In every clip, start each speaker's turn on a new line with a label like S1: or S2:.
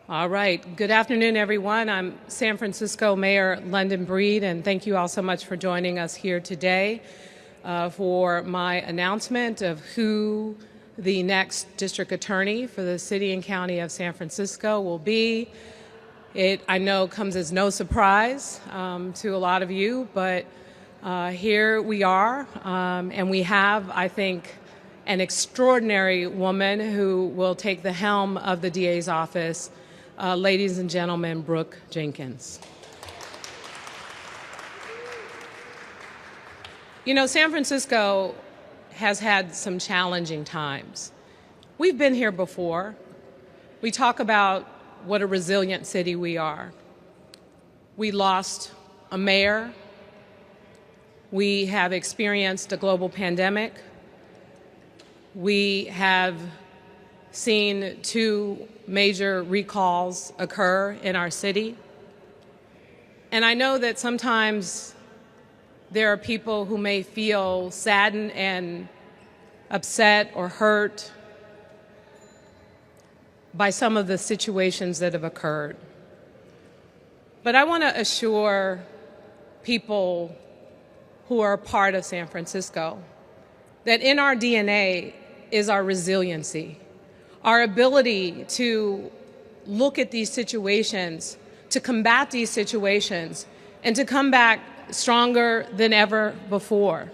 S1: All right. Good afternoon, everyone. I'm San Francisco Mayor London Breed, and thank you all so much for joining us here today for my announcement of who the next district attorney for the city and county of San Francisco will be. It, I know, comes as no surprise to a lot of you, but here we are, and we have, I think, an extraordinary woman who will take the helm of the DA's office. Ladies and gentlemen, Brooke Jenkins. You know, San Francisco has had some challenging times. We've been here before. We talk about what a resilient city we are. We lost a mayor. We have experienced a global pandemic. We have seen 2 major recalls occur in our city. And I know that sometimes there are people who may feel saddened and upset or hurt by some of the situations that have occurred. But I want to assure people who are a part of San Francisco that in our DNA is our resiliency. Our ability to look at these situations, to combat these situations, and to come back stronger than ever before.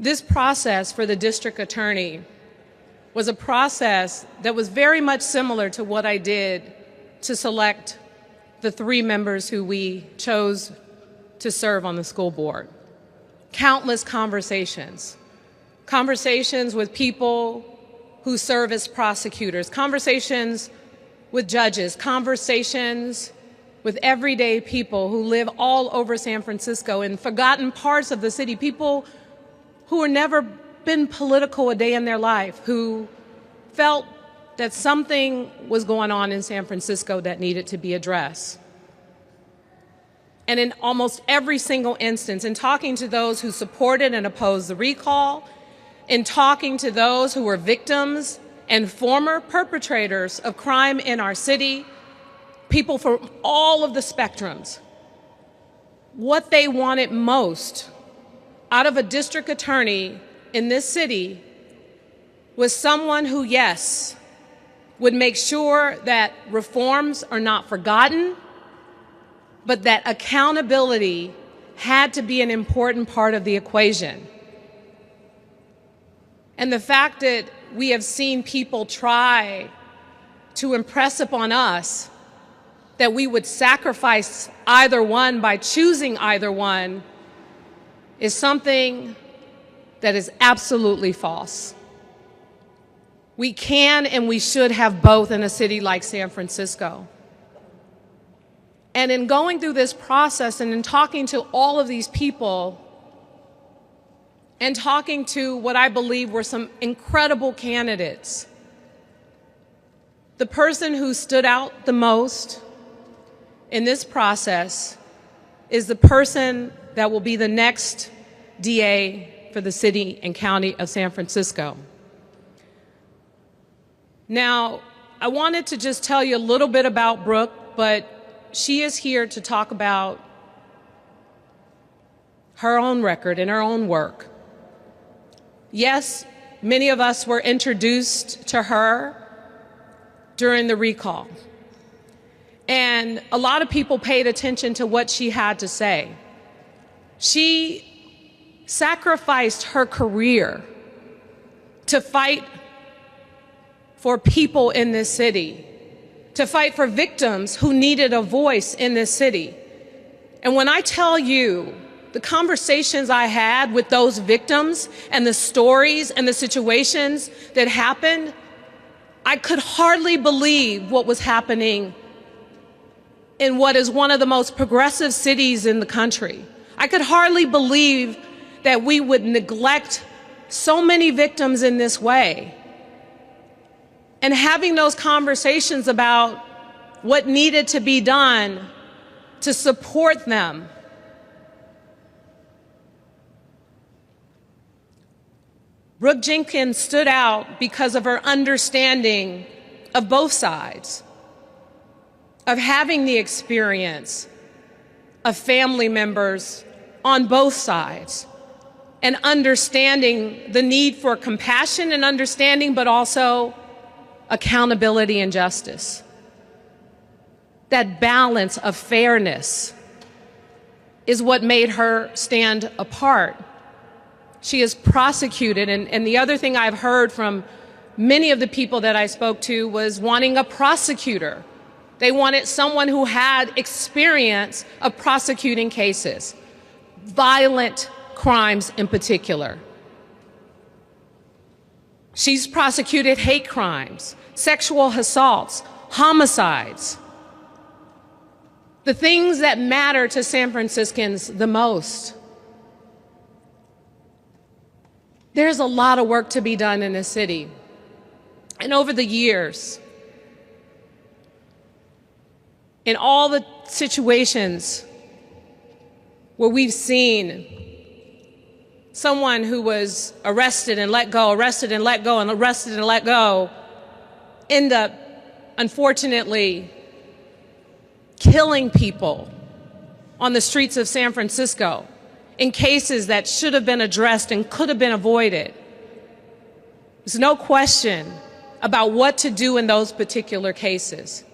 S1: This process for the district attorney was a process that was very much similar to what I did to select the 3 members who we chose to serve on the school board. Countless conversations with people who serve as prosecutors, conversations with judges, conversations with everyday people who live all over San Francisco in forgotten parts of the city, people who have never been political a day in their life, who felt that something was going on in San Francisco that needed to be addressed. And in almost every single instance, in talking to those who supported and opposed the recall, in talking to those who were victims and former perpetrators of crime in our city, people from all of the spectrums, what they wanted most out of a district attorney in this city was someone who, yes, would make sure that reforms are not forgotten, but that accountability had to be an important part of the equation. And the fact that we have seen people try to impress upon us that we would sacrifice either one by choosing either one is something that is absolutely false. We can and we should have both in a city like San Francisco. And in going through this process and in talking to all of these people and talking to what I believe were some incredible candidates, the person who stood out the most in this process is the person that will be the next DA for the city and county of San Francisco. Now, I wanted to just tell you a little bit about Brooke, but she is here to talk about her own record and her own work. Yes, many of us were introduced to her during the recall. And a lot of people paid attention to what she had to say. She sacrificed her career to fight for people in this city, to fight for victims who needed a voice in this city. And when I tell you the conversations I had with those victims and the stories and the situations that happened, I could hardly believe what was happening in what is one of the most progressive cities in the country. I could hardly believe that we would neglect so many victims in this way. And having those conversations about what needed to be done to support them. Brooke Jenkins stood out because of her understanding of both sides. of having the experience of family members on both sides and understanding the need for compassion and understanding, but also accountability and justice. That balance of fairness is what made her stand apart. She is prosecuted, and the other thing I've heard from many of the people that I spoke to was wanting a prosecutor. They wanted someone who had experience of prosecuting cases, violent crimes in particular. She's prosecuted hate crimes, sexual assaults, homicides, the things that matter to San Franciscans the most. There's a lot of work to be done in this city. And over the years, in all the situations where we've seen someone who was arrested and let go, arrested and let go, and arrested and let go, end up, unfortunately, killing people on the streets of San Francisco in cases that should have been addressed and could have been avoided. There's no question about what to do in those particular cases.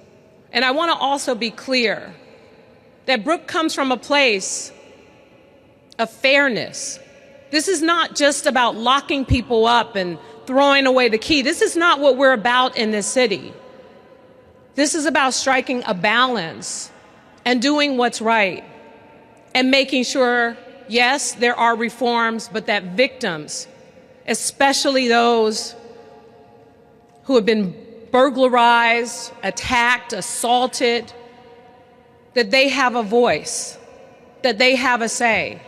S1: And I want to also be clear that Brooke comes from a place of fairness. This is not just about locking people up and throwing away the key. This is not what we're about in this city. This is about striking a balance and doing what's right and making sure, yes, there are reforms, but that victims, especially those who have been burglarized, attacked, assaulted, that they have a voice, that they have a say.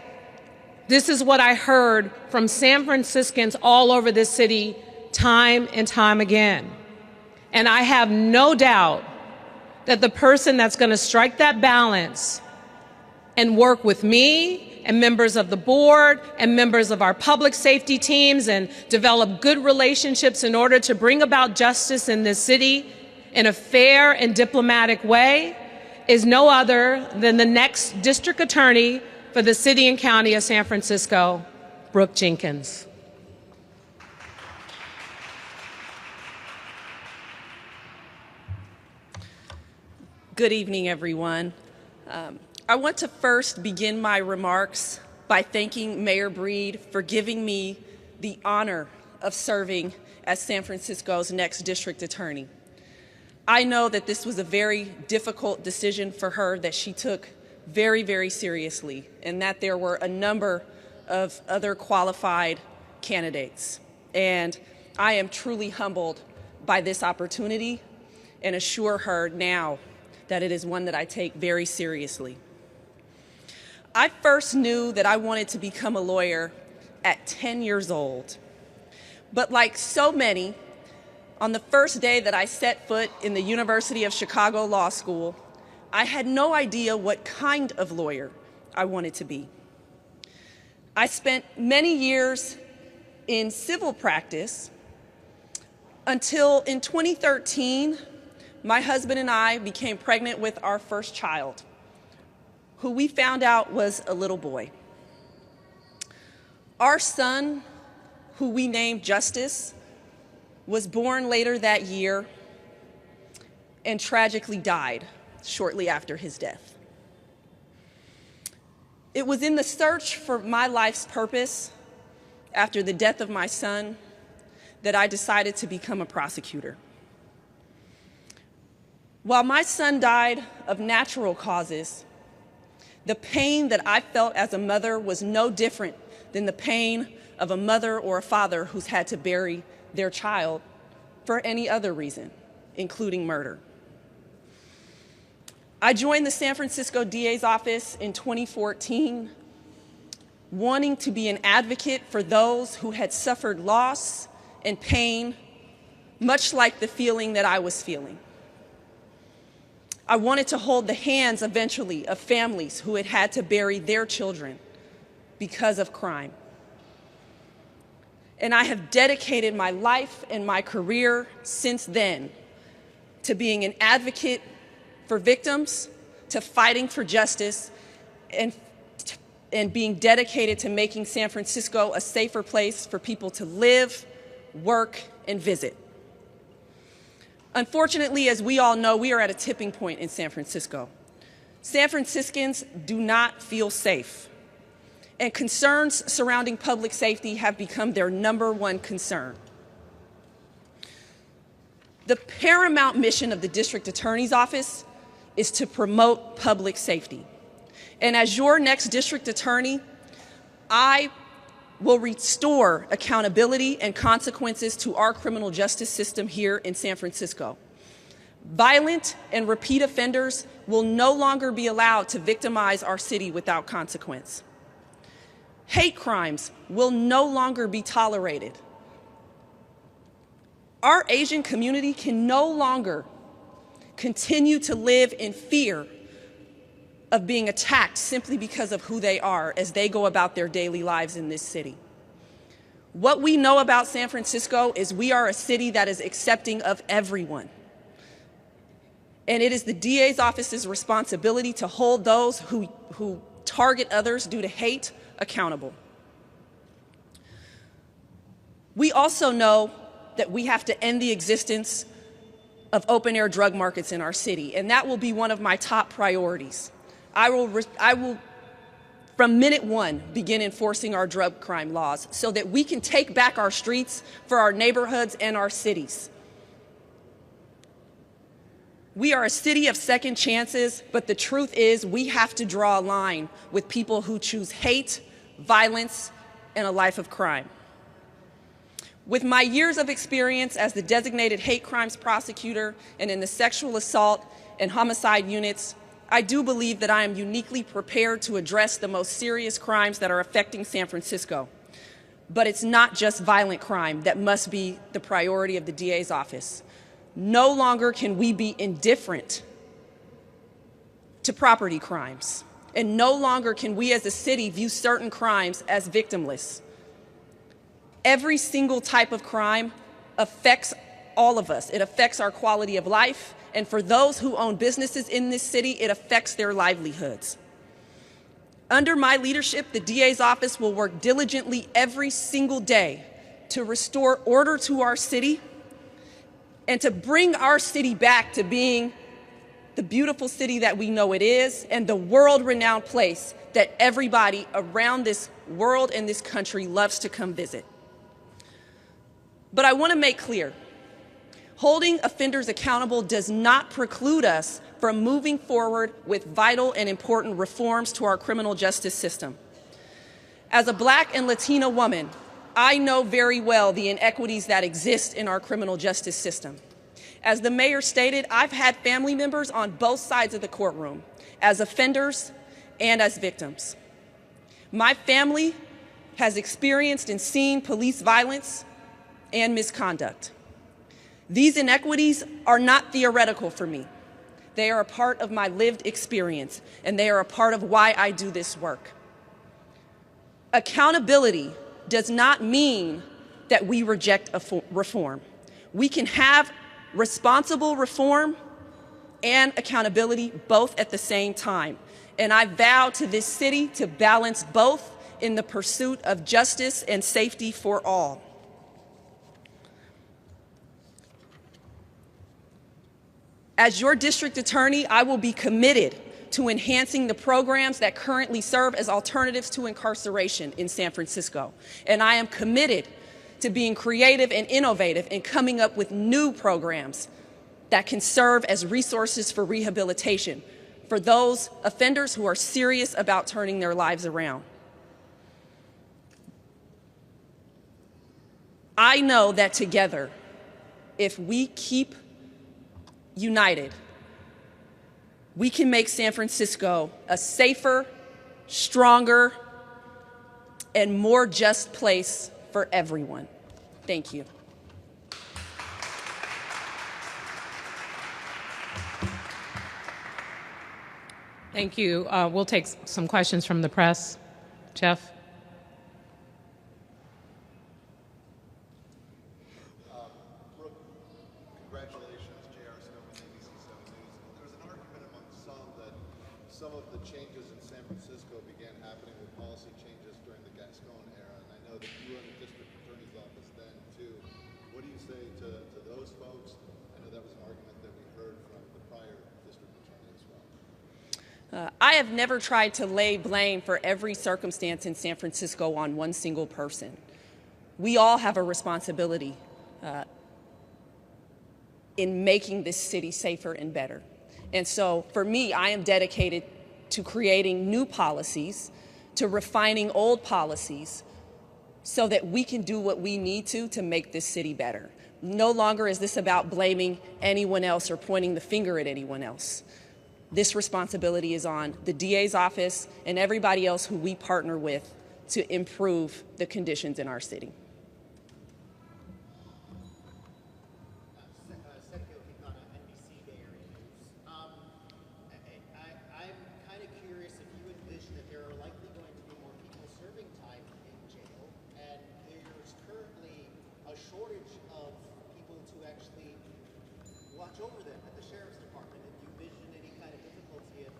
S1: This is what I heard from San Franciscans all over this city time and time again. And I have no doubt that the person that's going to strike that balance and work with me and members of the board and members of our public safety teams and develop good relationships in order to bring about justice in this city in a fair and diplomatic way is no other than the next district attorney for the city and county of San Francisco, Brooke Jenkins.
S2: Good evening, everyone. I want to first begin my remarks by thanking Mayor Breed for giving me the honor of serving as San Francisco's next district attorney. I know that this was a very difficult decision for her that she took very, very seriously, and that there were a number of other qualified candidates. And I am truly humbled by this opportunity and assure her now that it is one that I take very seriously. I first knew that I wanted to become a lawyer at 10 years old. But like so many, on the first day that I set foot in the University of Chicago Law School, I had no idea what kind of lawyer I wanted to be. I spent many years in civil practice until in 2013, my husband and I became pregnant with our first child, who we found out was a little boy. Our son, who we named Justice, was born later that year and tragically died shortly after his death. It was in the search for my life's purpose after the death of my son that I decided to become a prosecutor. While my son died of natural causes, the pain that I felt as a mother was no different than the pain of a mother or a father who's had to bury their child for any other reason, including murder. I joined the San Francisco DA's office in 2014, wanting to be an advocate for those who had suffered loss and pain, much like the feeling that I was feeling. I wanted to hold the hands eventually of families who had had to bury their children because of crime. And I have dedicated my life and my career since then to being an advocate for victims to fighting for justice and being dedicated to making San Francisco a safer place for people to live, work, and visit. Unfortunately, as we all know, we are at a tipping point in San Francisco. San Franciscans do not feel safe, and concerns surrounding public safety have become their #1 concern. The paramount mission of the District Attorney's Office is to promote public safety. And as your next district attorney, I will restore accountability and consequences to our criminal justice system here in San Francisco. Violent and repeat offenders will no longer be allowed to victimize our city without consequence. Hate crimes will no longer be tolerated. Our Asian community can no longer continue to live in fear of being attacked simply because of who they are as they go about their daily lives in this city. What we know about San Francisco is we are a city that is accepting of everyone. And it is the DA's office's responsibility to hold those who target others due to hate accountable. We also know that we have to end the existence of open-air drug markets in our city, and that will be one of my top priorities. I will, from minute one, begin enforcing our drug crime laws so that we can take back our streets for our neighborhoods and our cities. We are a city of second chances, but the truth is we have to draw a line with people who choose hate, violence, and a life of crime. With my years of experience as the designated hate crimes prosecutor and in the sexual assault and homicide units, I do believe that I am uniquely prepared to address the most serious crimes that are affecting San Francisco. But it's not just violent crime that must be the priority of the DA's office. No longer can we be indifferent to property crimes, and no longer can we as a city view certain crimes as victimless. Every single type of crime affects all of us. It affects our quality of life, and for those who own businesses in this city, it affects their livelihoods. Under my leadership, the DA's office will work diligently every single day to restore order to our city and to bring our city back to being the beautiful city that we know it is and the world-renowned place that everybody around this world and this country loves to come visit. But I want to make clear, holding offenders accountable does not preclude us from moving forward with vital and important reforms to our criminal justice system. As a Black and Latina woman, I know very well the inequities that exist in our criminal justice system. As the mayor stated, I've had family members on both sides of the courtroom, as offenders and as victims. My family has experienced and seen police violence and misconduct. These inequities are not theoretical for me. They are a part of my lived experience, and they are a part of why I do this work. Accountability does not mean that we reject reform. We can have responsible reform and accountability both at the same time. And I vow to this city to balance both in the pursuit of justice and safety for all. As your district attorney, I will be committed to enhancing the programs that currently serve as alternatives to incarceration in San Francisco. And I am committed to being creative and innovative in coming up with new programs that can serve as resources for rehabilitation for those offenders who are serious about turning their lives around. I know that together, if we keep united, we can make San Francisco a safer, stronger, and more just place for everyone. Thank you.
S1: Thank you. We'll take some questions from the press. Jeff?
S3: Brooke, congratulations, J.R. Snowman, ABC 7 News. There was an argument some of the changes in San Francisco began happening with policy changes during the Gascon era, and I know that you were in the district attorney's office then too. What do you say to those folks? I know that was an argument that we heard from the prior district attorney as well.
S2: I have never tried to lay blame for every circumstance in San Francisco on one single person. We all have a responsibility in making this city safer and better. And so for me, I am dedicated to creating new policies, to refining old policies, so that we can do what we need to make this city better. No longer is this about blaming anyone else or pointing the finger at anyone else. This responsibility is on the DA's office and everybody else who we partner with to improve the conditions in our city.
S4: I'm kind of curious if you envision that there are likely going to be more people serving time in jail, and there's currently a shortage of people to actually watch over them at the sheriff's department. And do you envision any kind of difficulty in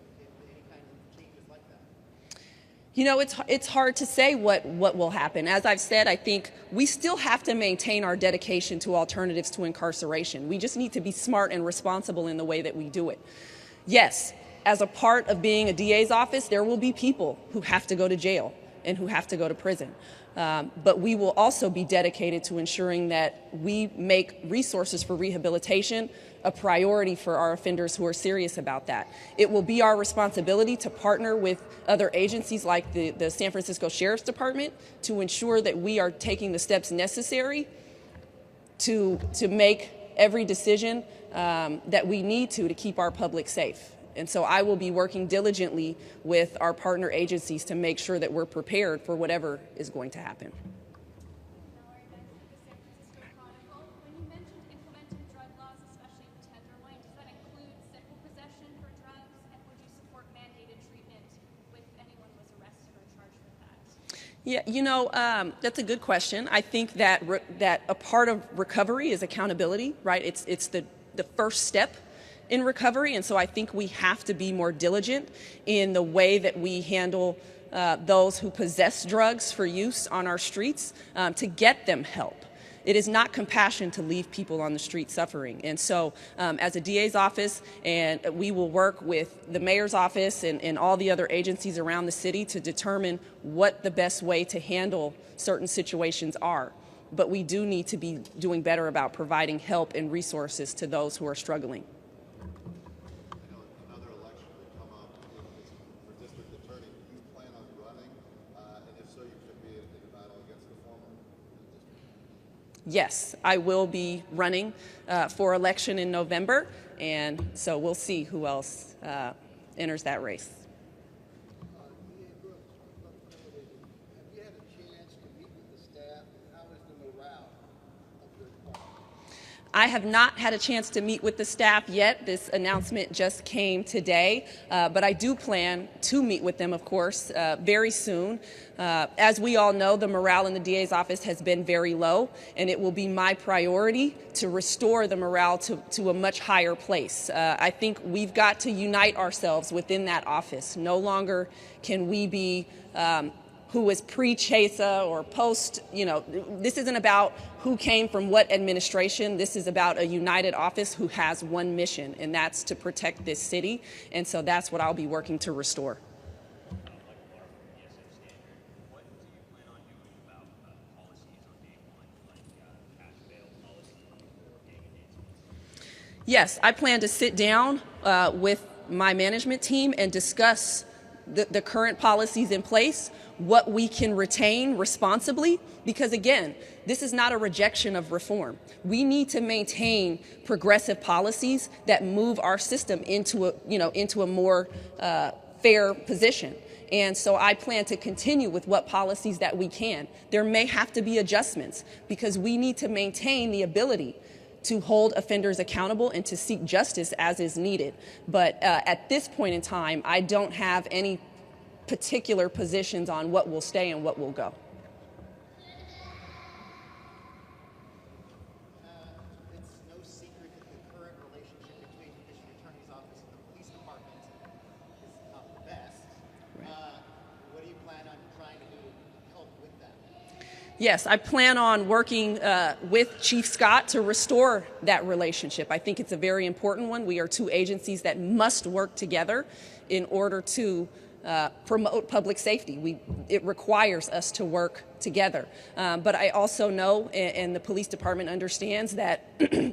S4: any kind of changes like that?
S2: You know, it's hard to say what will happen. As I've said, I think we still have to maintain our dedication to alternatives to incarceration. We just need to be smart and responsible in the way that we do it. Yes, as a part of being a DA's office, there will be people who have to go to jail and who have to go to prison. But we will also be dedicated to ensuring that we make resources for rehabilitation a priority for our offenders who are serious about that. It will be our responsibility to partner with other agencies like the San Francisco Sheriff's Department to ensure that we are taking the steps necessary to make every decision that we need to keep our public safe. And so I will be working diligently with our partner agencies to make sure that we're prepared for whatever is going to happen.
S5: When you mentioned implementing drug laws, especially with tenderloin, does that include simple possession for drugs? And would you support mandated treatment if anyone was arrested or charged with that?
S2: Yeah, you know, that's a good question. I think that that a part of recovery is accountability, right? It's the first step in recovery, and so I think we have to be more diligent in the way that we handle those who possess drugs for use on our streets to get them help. It is not compassion to leave people on the street suffering. And so as a DA's office, and we will work with the mayor's office and all the other agencies around the city to determine what the best way to handle certain situations are. But we do need to be doing better about providing help and resources to those who are struggling.
S3: Another election will come up for district attorney. Do you plan on running? And if so, you could be in a battle against the former district.
S2: Yes, I will be running for election in November, and so we'll see who else enters that race.
S6: DA Brooke, have you had a chance to meet with the staff, and how is the morale of your department?
S2: I have not had a chance to meet with the staff yet. This announcement just came today, but I do plan to meet with them, of course, very soon. As we all know, the morale in the DA's office has been very low, and it will be my priority to restore the morale to a much higher place. I think we've got to unite ourselves within that office. No longer can we be who was pre-Chesa or post, this isn't about who came from what administration. This is about a united office who has one mission, and that's to protect this city. And so that's what I'll be working to restore. Yes, I plan to sit down with my management team and discuss the current policies in place, what we can retain responsibly, because again, this is not a rejection of reform. We need to maintain progressive policies that move our system into a more fair position. And so I plan to continue with what policies that we can. There may have to be adjustments because we need to maintain the ability to hold offenders accountable and to seek justice as is needed. But at this point in time, I don't have any particular positions on what will stay and what will go.
S4: It's no secret that the current relationship between the district attorney's office and the police department is
S2: Yes, I plan on working with Chief Scott to restore that relationship. I think it's a very important one. We are two agencies that must work together in order to promote public safety. It requires us to work together. But I also know, and the police department understands, that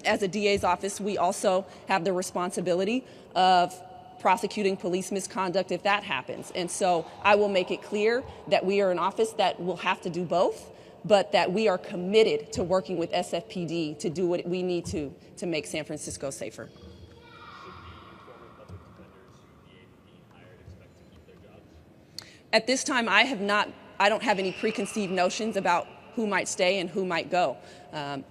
S2: as a DA's office, we also have the responsibility of prosecuting police misconduct if that happens. And so I will make it clear that we are an office that will have to do both, but that we are committed to working with SFPD to do what we need to make San Francisco safer. At this time, I don't have any preconceived notions about who might stay and who might go.
S3: Is there a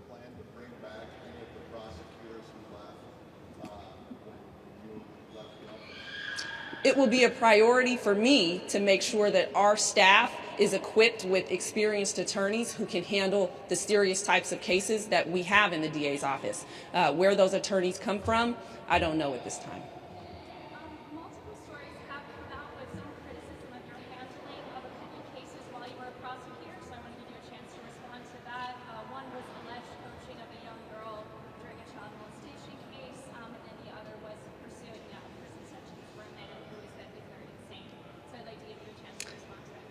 S3: plan to bring back any of the prosecutors who left when you left the office?
S2: It will be a priority for me to make sure that our staff is equipped with experienced attorneys who can handle the serious types of cases that we have in the DA's office. Where those attorneys come from, I don't know at this time.
S5: Multiple stories have come out with some criticism of your handling of opinion cases while you were a prosecutor, so I want to give you a chance to respond to that. One was alleged coaching of a young girl during a child molestation case, and then the other was pursuing a prison sentence for a man who was then declared insane. So I'd like to give you a chance to respond to that.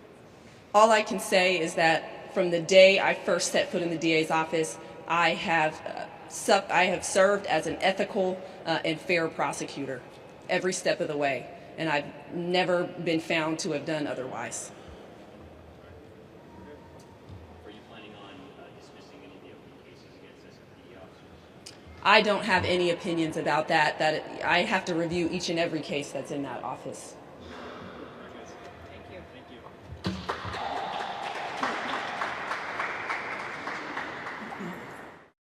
S2: All I can say is that from the day I first set foot in the DA's office, I have served as an ethical and fair prosecutor every step of the way, and I've never been found to have done otherwise.
S7: Are you planning on dismissing any of the open cases against SFPD officers?
S2: I don't have any opinions about that. I have to review each and every case that's in that office.